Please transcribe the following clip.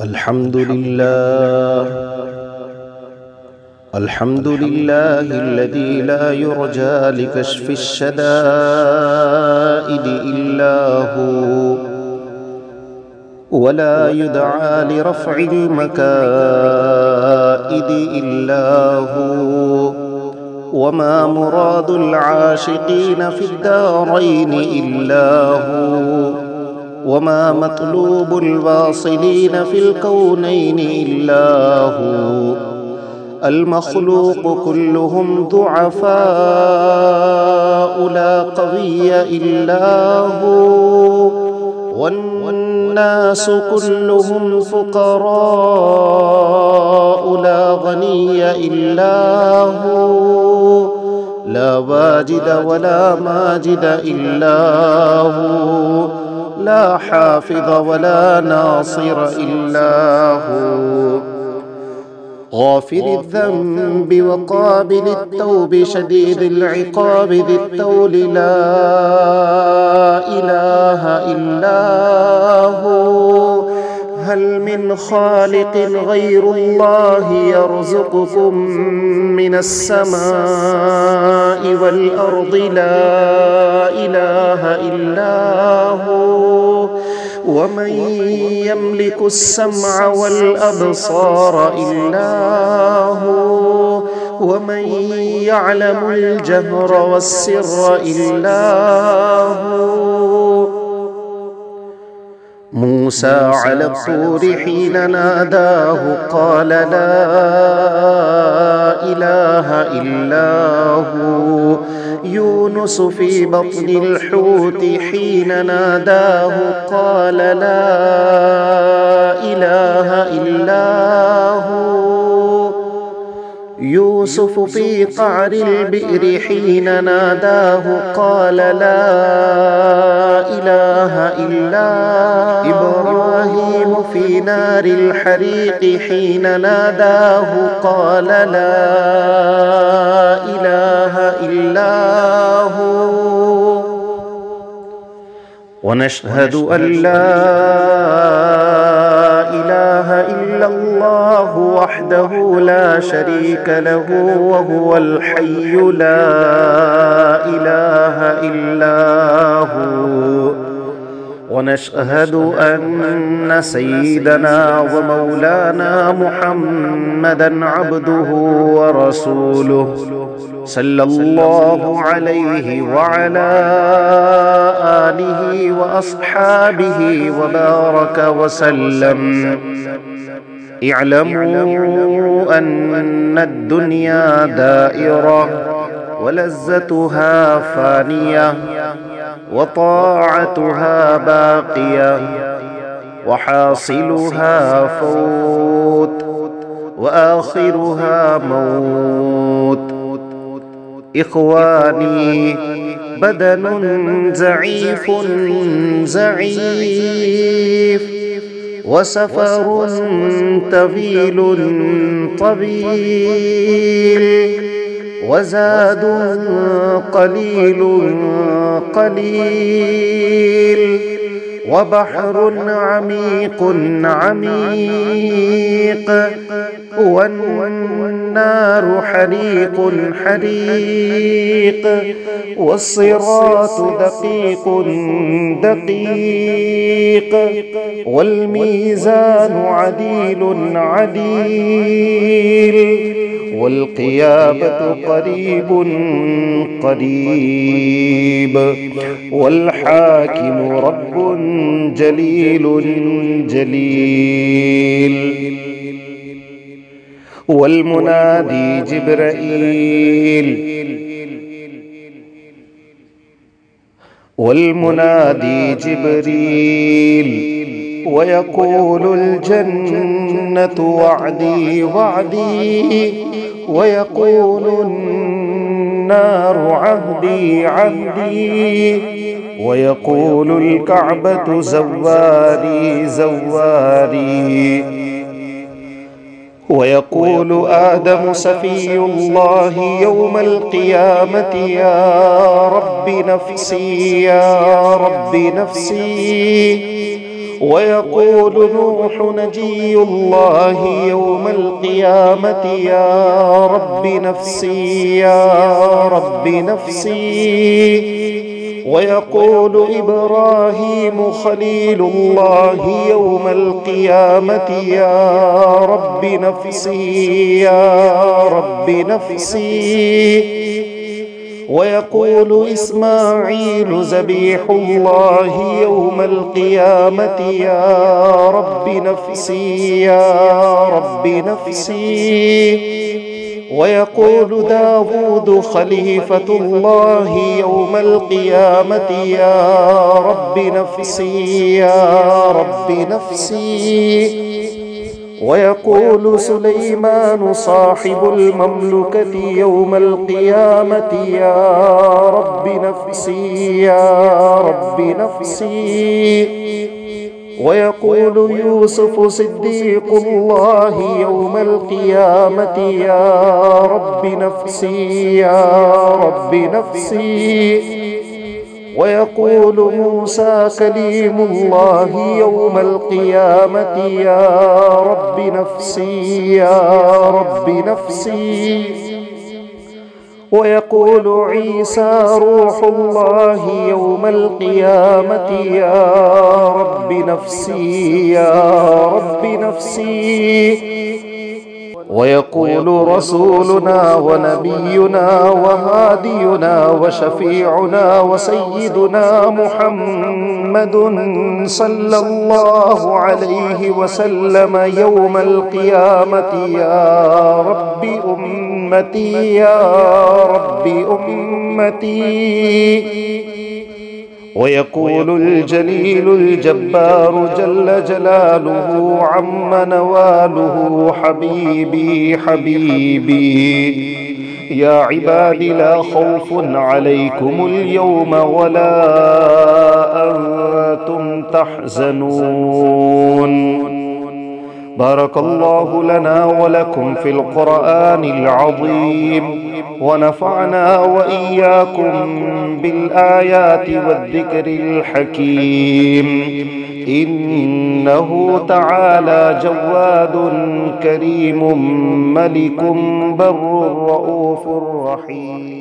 الحمد لله الذي لا يرجى لكشف الشدائد إلا هو، ولا يدعى لرفع المكائد إلا هو، وما مراد العاشقين في الدارين إلا هو، وما مطلوب الواصلين في الكونين إلا هو. المخلوق كلهم ضعفاء لا قوي إلا هو، والناس كلهم فقراء لا غني إلا هو، لا واجد ولا ماجد إلا هو، لا حافظ ولا ناصر إلا هو. غافر الذنب وقابل التوب شديد العقاب ذي الطول لا إله إلا هو. هل من خالق غير الله يرزقكم من السماء والأرض؟ لا إله إلا هو. ومن يملك السمع والأبصار إلا هو، ومن يعلم الجهر والسر إلا هو. موسى على الطور حين ناداه قال لا إله إلا هو. يونس في بطن الحوت حين ناداه قال لا إله إلا هو. يوسف في قعر البئر حين ناداه قال لا إله إلا هو. إبراهيم في نار الحريق حين ناداه قال لا إله إلا هو. ونشهد أن لا إله إلا الله وحده لا شريك له، وهو الحي لا إله إلا هو. ونشهد أن سيدنا ومولانا محمدًا عبده ورسوله صلى الله عليه وعلى آله وأصحابه وبارك وسلم. اعلموا أن الدنيا دائرة ولذتها فانية، وطاعتها باقية، وحاصلها فوت، وآخرها موت. إخواني، بدن زعيف زعيف، وسفر طويل طويل، وزاد قليل قليل، وبحر عميق عميق، والنار حريق حريق، والصراط دقيق دقيق، والميزان عديل عديل، والقيامة قريب قريب، والحاكم رب جليل جليل، والمنادي جبرائيل، والمنادي جبريل، ويقول الجنة وعدي وعدي، ويقول النار عهدي عهدي، ويقول الكعبة زواري زواري، ويقول آدم سفي الله يوم القيامة يا رب نفسي يا رب نفسي، ويقول نوح نجي الله يوم القيامة يا رب نفسي يا رب نفسي. ويقول إبراهيم خليل الله يوم القيامة يا رب نفسي يا رب نفسي. ويقول إسماعيل ذبيح الله يوم القيامة يا رب نفسي يا رب نفسي. ويقول داود خليفة الله يوم القيامة يا رب نفسي يا رب نفسي. ويقول سليمان صاحب المملكة يوم القيامة يا رب نفسي يا رب نفسي. ويقول يوسف صديق الله يوم القيامة يا رب نفسي يا رب نفسي. ويقول موسى كليم الله يوم القيامة يا رب نفسي يا رب نفسي. ويقول عيسى روح الله يوم القيامة يا رب نفسي يا رب نفسي. ويقول رسولنا ونبينا وهادينا وشفيعنا وسيدنا محمد صلى الله عليه وسلم يوم القيامة يا رب أمتي يا رب أمتي. ويقول الجليل الجبار جل جلاله عم نواله حبيبي حبيبي يا عبادي لا خوف عليكم اليوم ولا أنتم تحزنون. بارك الله لنا ولكم في القرآن العظيم ونفعنا وإياكم بالآيات والذكر الحكيم. إنه تعالى جواد كريم ملك بر رؤوف رحيم.